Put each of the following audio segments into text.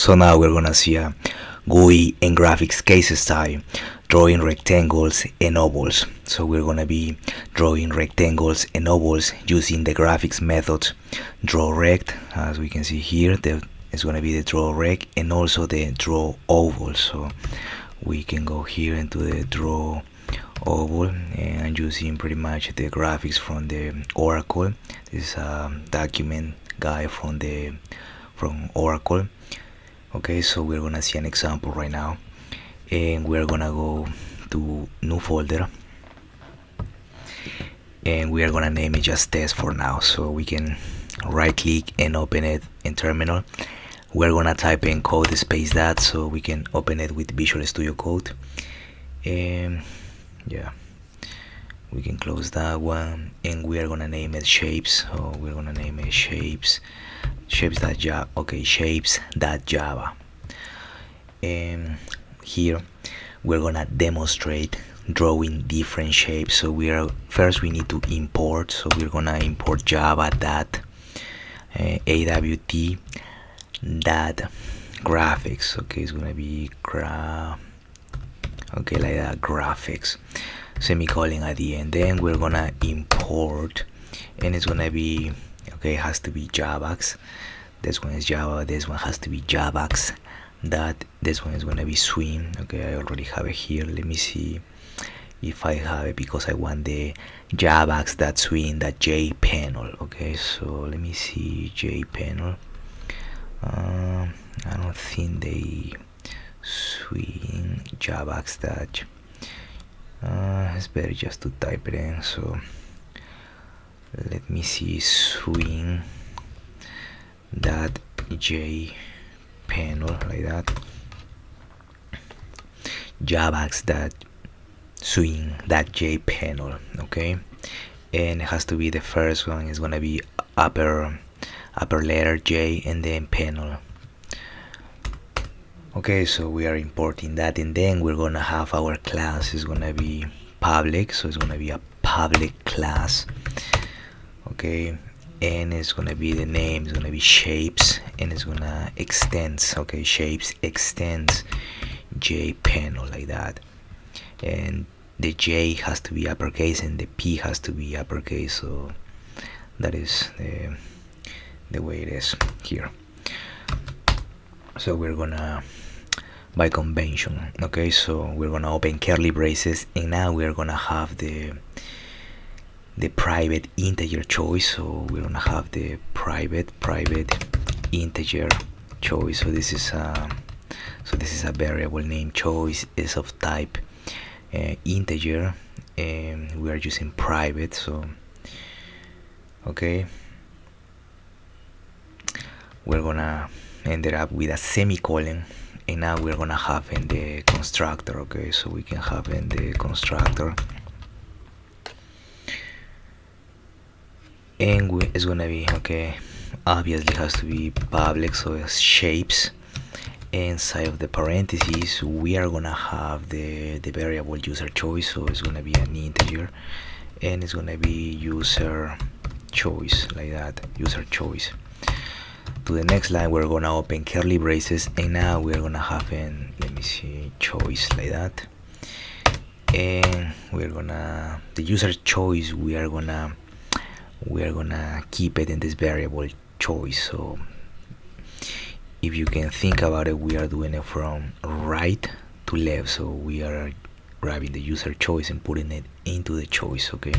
So now we're gonna see a GUI and graphics case style, drawing rectangles and ovals. So we're gonna be drawing rectangles and ovals using the graphics methods DrawRect. As we can see here, there is gonna be the DrawRect and also the draw oval. So we can go here into the draw oval and using pretty much the graphics from the Oracle. This is a document guide from Oracle. Okay, so we're gonna see an example right now, and we're gonna go to new folder, and we are gonna name it just test for now. So we can right click and open it in terminal. We're gonna type in code space that, so we can open it with Visual Studio Code. And yeah, we can close that one, and we are gonna name it shapes. So we're gonna name it shapes.java. Okay, shapes.java. And here we're gonna demonstrate drawing different shapes. So we need to import. So we're gonna import java that awt that graphics. Okay, it's gonna be okay, like that, graphics, semicolon at the end. Then we're gonna import, and it's gonna be, okay, it has to be javax. This one is java, this one has to be javax that, this one is gonna be swing. Okay, I already have it here. Let me see if I have it, because I want the javax that swing that jpanel. Okay, so let me see jpanel. I don't think they swing javax that. It's better just to type it in. So let me see swing that jpanel, like that, javax that swing that jpanel. Okay, and it has to be the first one is gonna be upper letter J and then panel. Okay, so we are importing that, and then we're gonna have our class is gonna be public. So it's gonna be a public class. Okay, and it's gonna be, the name is gonna be shapes, and it's gonna extends. Okay, shapes extends jpanel, like that, and the J has to be uppercase and the P has to be uppercase. So that is the way it is here. So we're gonna, by convention, okay, so we're gonna open curly braces, and now we're gonna have the private integer choice. So we're gonna have the private integer choice. So this is a variable name choice is of type integer, and we are using private. So okay, we're gonna end up with a semicolon, and now we're gonna have in the constructor. Okay, so we can have in the constructor, and it's gonna be, okay, obviously has to be public. So it's shapes, inside of the parentheses we are gonna have the variable user choice. So it's gonna be an integer, and it's gonna be user choice, like that, user choice. To the next line we're gonna open curly braces, and now we're gonna have in, let me see, choice, like that, and we're gonna, the user choice, we are gonna keep it in this variable choice. So if you can think about it, we are doing it from right to left. So we are grabbing the user choice and putting it into the choice. Okay,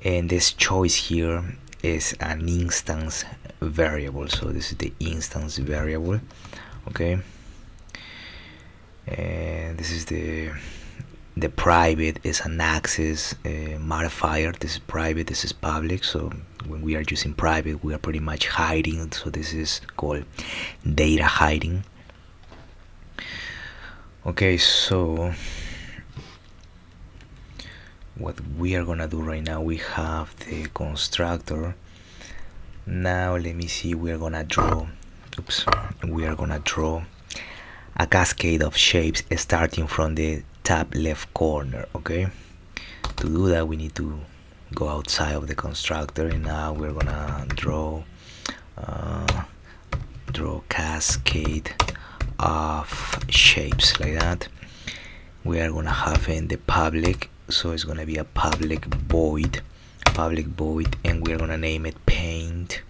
and this choice here is an instance variable. So this is the instance variable. Okay, and this is the private is an access modifier. This is private, this is public. So when we are using private, we are pretty much hiding. So this is called data hiding. Okay, so what we are gonna do right now, we have the constructor. Now let me see, we are gonna draw a cascade of shapes starting from the top left corner. Okay, to do that we need to go outside of the constructor, and now we're gonna draw draw cascade of shapes like that. We are gonna have in the public, so it's gonna be a public void, and we're gonna name it paint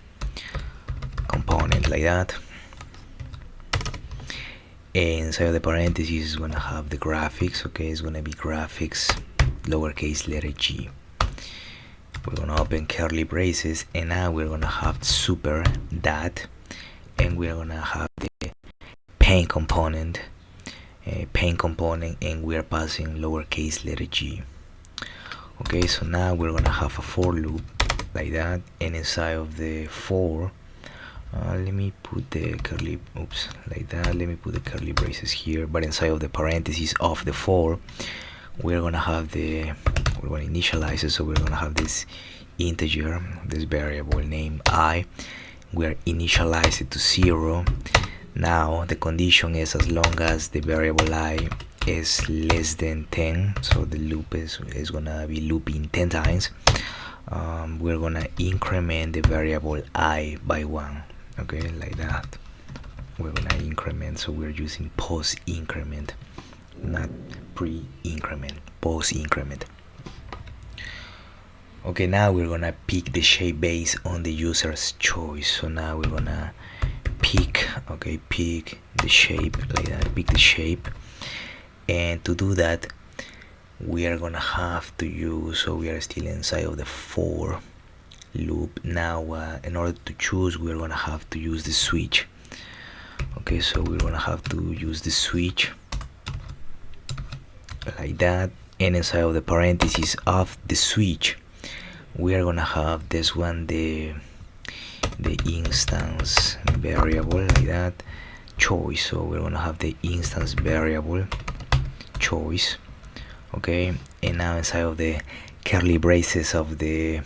component like that. Inside of the parentheses is gonna have the graphics. Okay, it's gonna be graphics lowercase letter g. We're gonna open curly braces, and now we're gonna have super that, and we're gonna have the paint component, and we're passing lowercase letter g. Okay, so now we're gonna have a for loop like that, and inside of the for, let me put the curly, like that. Let me put the curly braces here, but inside of the parentheses of the for, we're gonna initialize it. So we're gonna have this integer, this variable named I. We're initialize it to 0. Now the condition is as long as the variable I is less than 10, so the loop is gonna be looping 10 times. We're gonna increment the variable I by 1. Okay, like that. We're gonna increment, so we're using post increment, not pre-increment, post increment. Okay, now we're gonna pick the shape based on the user's choice. So now we're gonna pick the shape like that, pick the shape. And to do that, we are gonna have to use, so we are still inside of the for loop. Now in order to choose, we're gonna have to use the switch. Okay, so we're gonna have to use the switch like that, and inside of the parentheses of the switch, we are gonna have this one, the instance variable like that, choice. So we're gonna have the instance variable choice. Okay, and now inside of the curly braces of the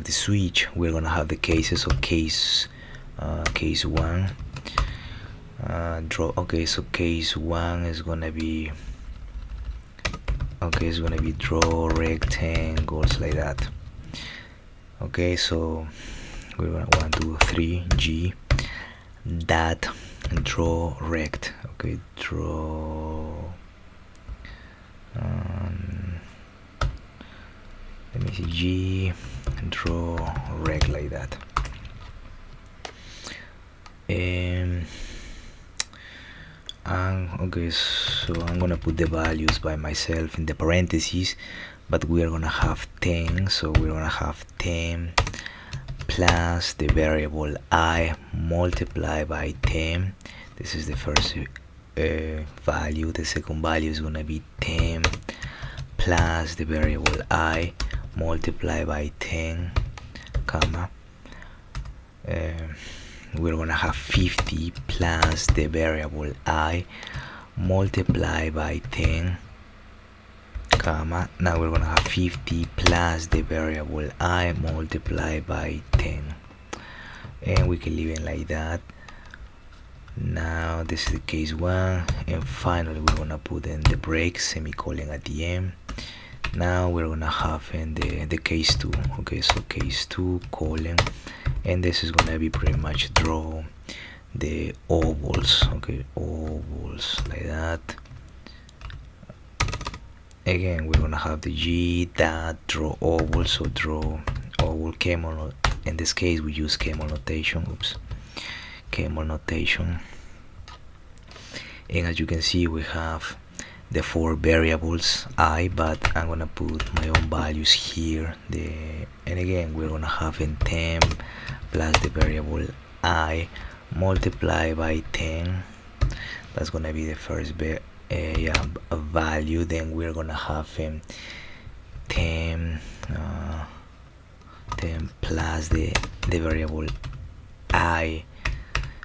switch, we're gonna have the cases. So case 1, draw. Okay, so case 1 is gonna be, okay, it's gonna be draw rectangles like that. Okay, so we're gonna 1 2 3 g that draw rect. Okay, draw, let me see, g draw rect like that. Okay, so I'm gonna put the values by myself in the parentheses, but we are gonna have 10. So we're gonna have 10 plus the variable I multiplied by 10. This is the first value. The second value is gonna be 10 plus the variable I multiplied by 10, comma, we're gonna have 50 plus the variable I multiplied by 10, comma. Now we're gonna have 50 plus the variable I multiplied by 10, and we can leave it like that. Now this is the case 1, and finally we're gonna put in the break, semicolon at the end. Now we're gonna have in the case 2. Okay, so case 2 colon, and this is gonna be pretty much draw the ovals. Okay, ovals like that. Again, we're gonna have the g that draw oval. So draw oval, camel. In this case we use camel notation. Camel notation. And as you can see, we have the 4 variables I, but I'm gonna put my own values here. And again, we're gonna have in 10 plus the variable I multiplied by 10. That's gonna be the first value. Then we're gonna have 10 plus the variable I.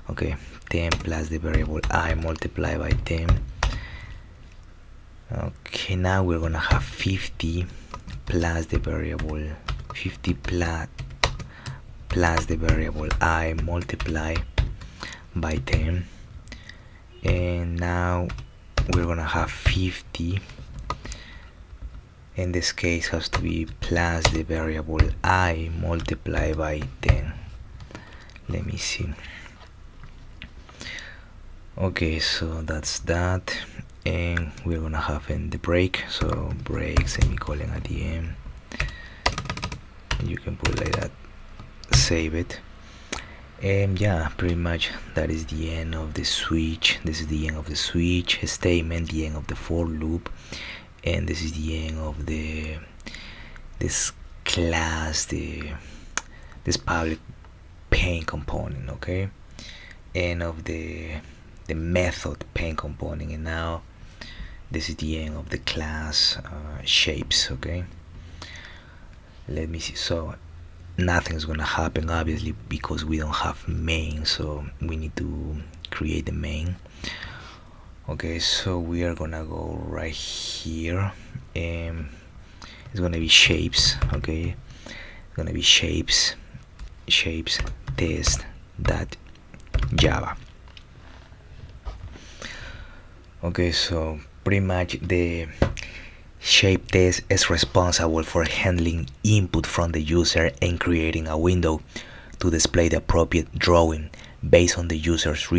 Okay, 10 plus the variable I multiplied by 10. Okay, now we're gonna have 50 plus the variable 50 plus the variable I multiply by 10, and now we're gonna have 50. In this case, has to be plus the variable I multiply by 10. Let me see. Okay, so that's that, and we're gonna have in the break, so break semicolon at the end. You can put it like that, save it, and yeah, pretty much that is the end of the switch. This is the end of the switch statement, the end of the for loop, and this is the end of this class, this public pane component. Okay, end of the method pane component, and now this is the end of the class shapes. Okay, let me see. So nothing's gonna happen obviously because we don't have main, so we need to create the main. Okay, so we are gonna go right here, and it's gonna be shapes. Okay, it's gonna be shapes test that Java. Okay, so pretty much the shape test is responsible for handling input from the user and creating a window to display the appropriate drawing based on the user's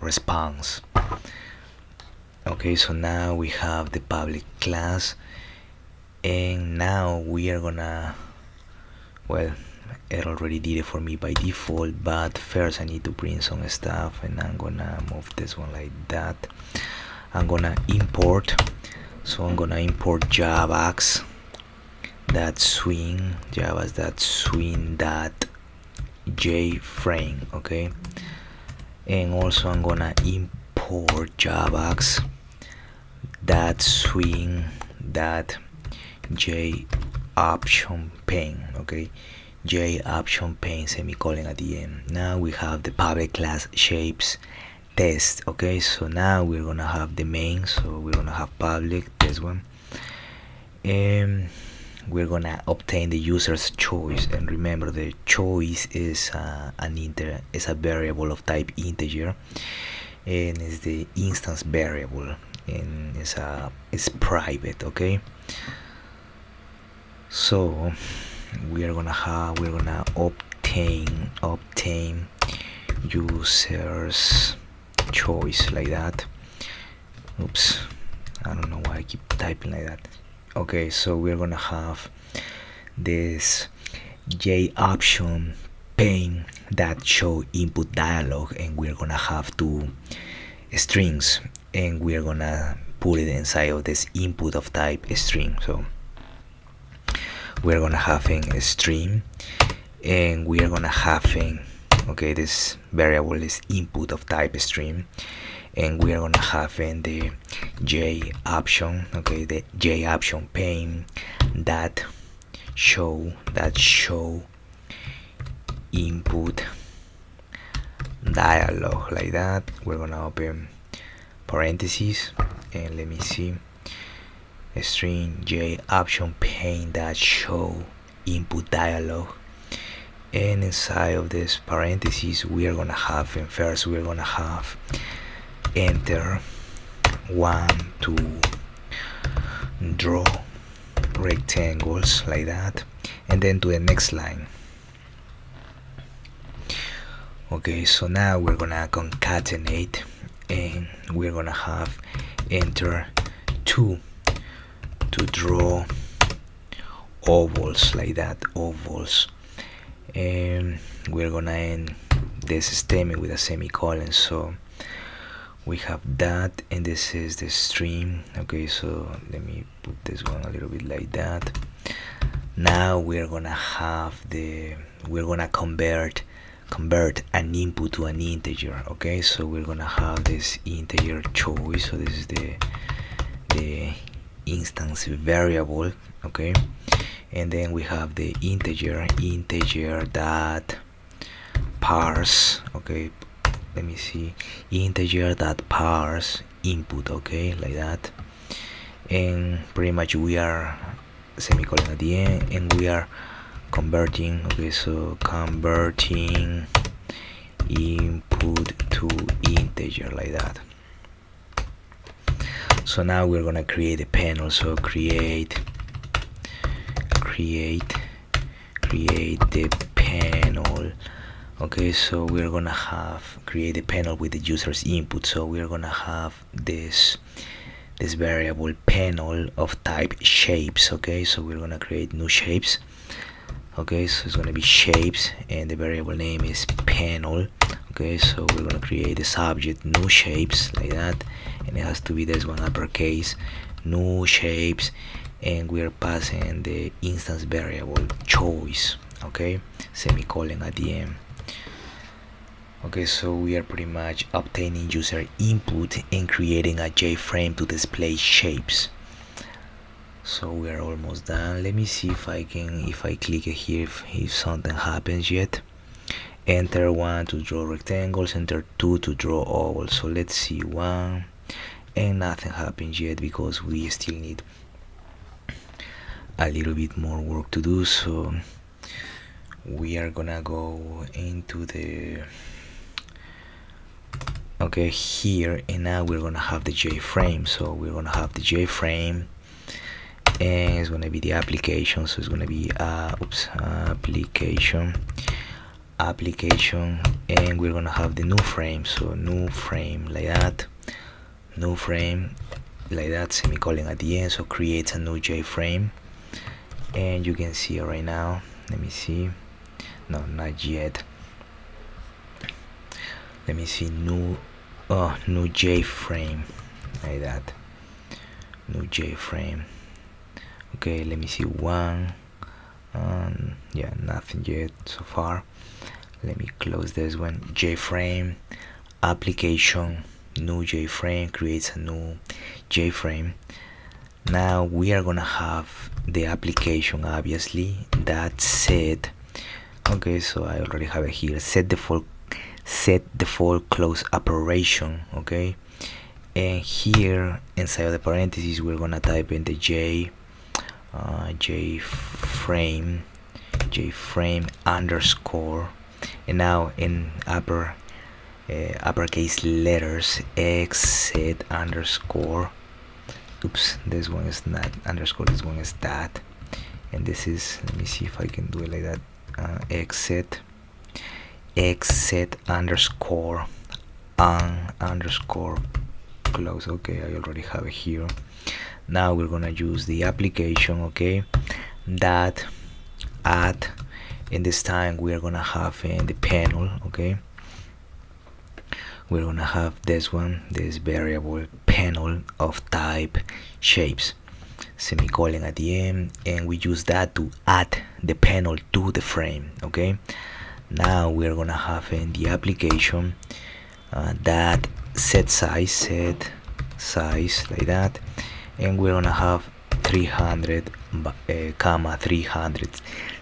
response. Okay, so now we have the public class, and now we are gonna, well, it already did it for me by default, but first I need to print some stuff, and I'm gonna move this one like that. I'm gonna import, so I'm gonna import Java's that swing that JFrame. Okay, and also I'm gonna import Java's that swing that JOptionPane. Okay, JOptionPane semicolon at the end. Now we have the public class shapes test. Okay, so now we're gonna have the main, so we're gonna have public, this one, and we're gonna obtain the user's choice. And remember, the choice is a variable of type integer, and is the instance variable, and it's private. Okay, so we're gonna obtain user's choice like that. Oops, I don't know why I keep typing like that. Okay, so we're gonna have this JOptionPane that show input dialog, and we're gonna have two strings, and we're gonna put it inside of this input of type string. So we're gonna have a string, and we're gonna have okay, this variable is input of type string, and we are gonna have in the JOption, okay, the JOptionPane that show input dialog like that. We're gonna open parentheses, and let me see, a string JOptionPane that show input dialog, and inside of this parentheses we are gonna have, and first we're gonna have enter 1 to draw rectangles like that, and then to the next line. Okay, so now we're gonna concatenate, and we're gonna have enter 2 to draw ovals like that, ovals, and we're gonna end this statement with a semicolon. So we have that, and this is the string. Okay, so let me put this one a little bit like that. Now we're gonna convert an input to an integer. Okay, so we're gonna have this integer choice, so this is the instance variable. Okay, and then we have the integer that parse. Okay, let me see, integer that parse input. Okay, like that, and pretty much we are semicolon at the end, and we are converting. Okay, so converting input to integer like that. So now we're gonna create a panel. So create the panel Okay, so we're gonna have create a panel with the user's input. So we're gonna have this variable panel of type shapes. Okay, so we're gonna create new shapes. Okay, so it's gonna be shapes, and the variable name is panel. Okay, so we're gonna create the subject new shapes like that, and it has to be this one uppercase, new shapes, and we're passing the instance variable choice. Okay, semicolon at the end. Okay, so we are pretty much obtaining user input and creating a JFrame to display shapes. So we are almost done. Let me see if I click it here, if something happens yet. Enter 1 to draw rectangles, enter 2 to draw ovals. So let's see 1, and nothing happens yet because we still need a little bit more work to do. So we are gonna go into the here, and now we're gonna have the JFrame. So we're gonna have the JFrame, and it's gonna be the application. So it's gonna be application, and we're gonna have the new frame. So new frame like that, new frame like that, semicolon at the end. So creates a new JFrame, and you can see it right now. Let me see. No, not yet. Let me see. New JFrame like that, new JFrame. Okay, let me see 1. Yeah, nothing yet so far. Let me close this one. JFrame, application, new JFrame, creates a new JFrame. Now we are gonna have the application, obviously, that set. Okay, so I already have it here. Set default close operation. Okay, and here inside of the parentheses we're gonna type in the JFrame underscore, and now in uppercase letters exit underscore. Oops, this one is not underscore, this one is that, and this is, let me see if I can do it like that, exit underscore underscore close. Okay, I already have it here. Now we're gonna use the application, okay, that add, and this time we are gonna have in the panel. Okay, we're gonna have this one, this variable panel of type shapes, semicolon at the end, and we use that to add the panel to the frame. Okay, now we're gonna have in the application that set size like that, and we're gonna have 300 comma 300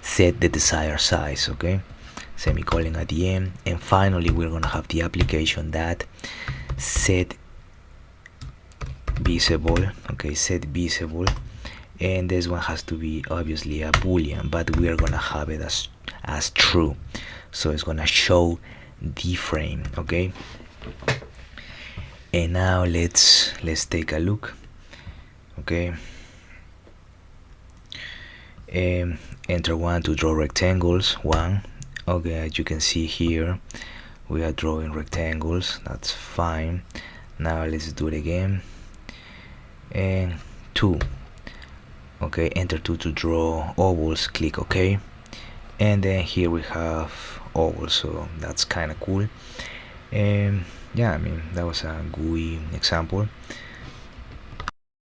set the desired size. Okay, semicolon at the end, and finally we're gonna have the application that set visible. Okay, set visible, and this one has to be obviously a boolean, but we are gonna have it as true, so it's gonna show the frame. Okay, and now let's take a look. Okay, enter 1 to draw rectangles. 1. Okay, as you can see here we are drawing rectangles. That's fine. Now let's do it again. And 2. Okay, enter 2 to draw ovals. Click OK, and then here we have ovals, so that's kind of cool. And yeah, I mean, that was a GUI example.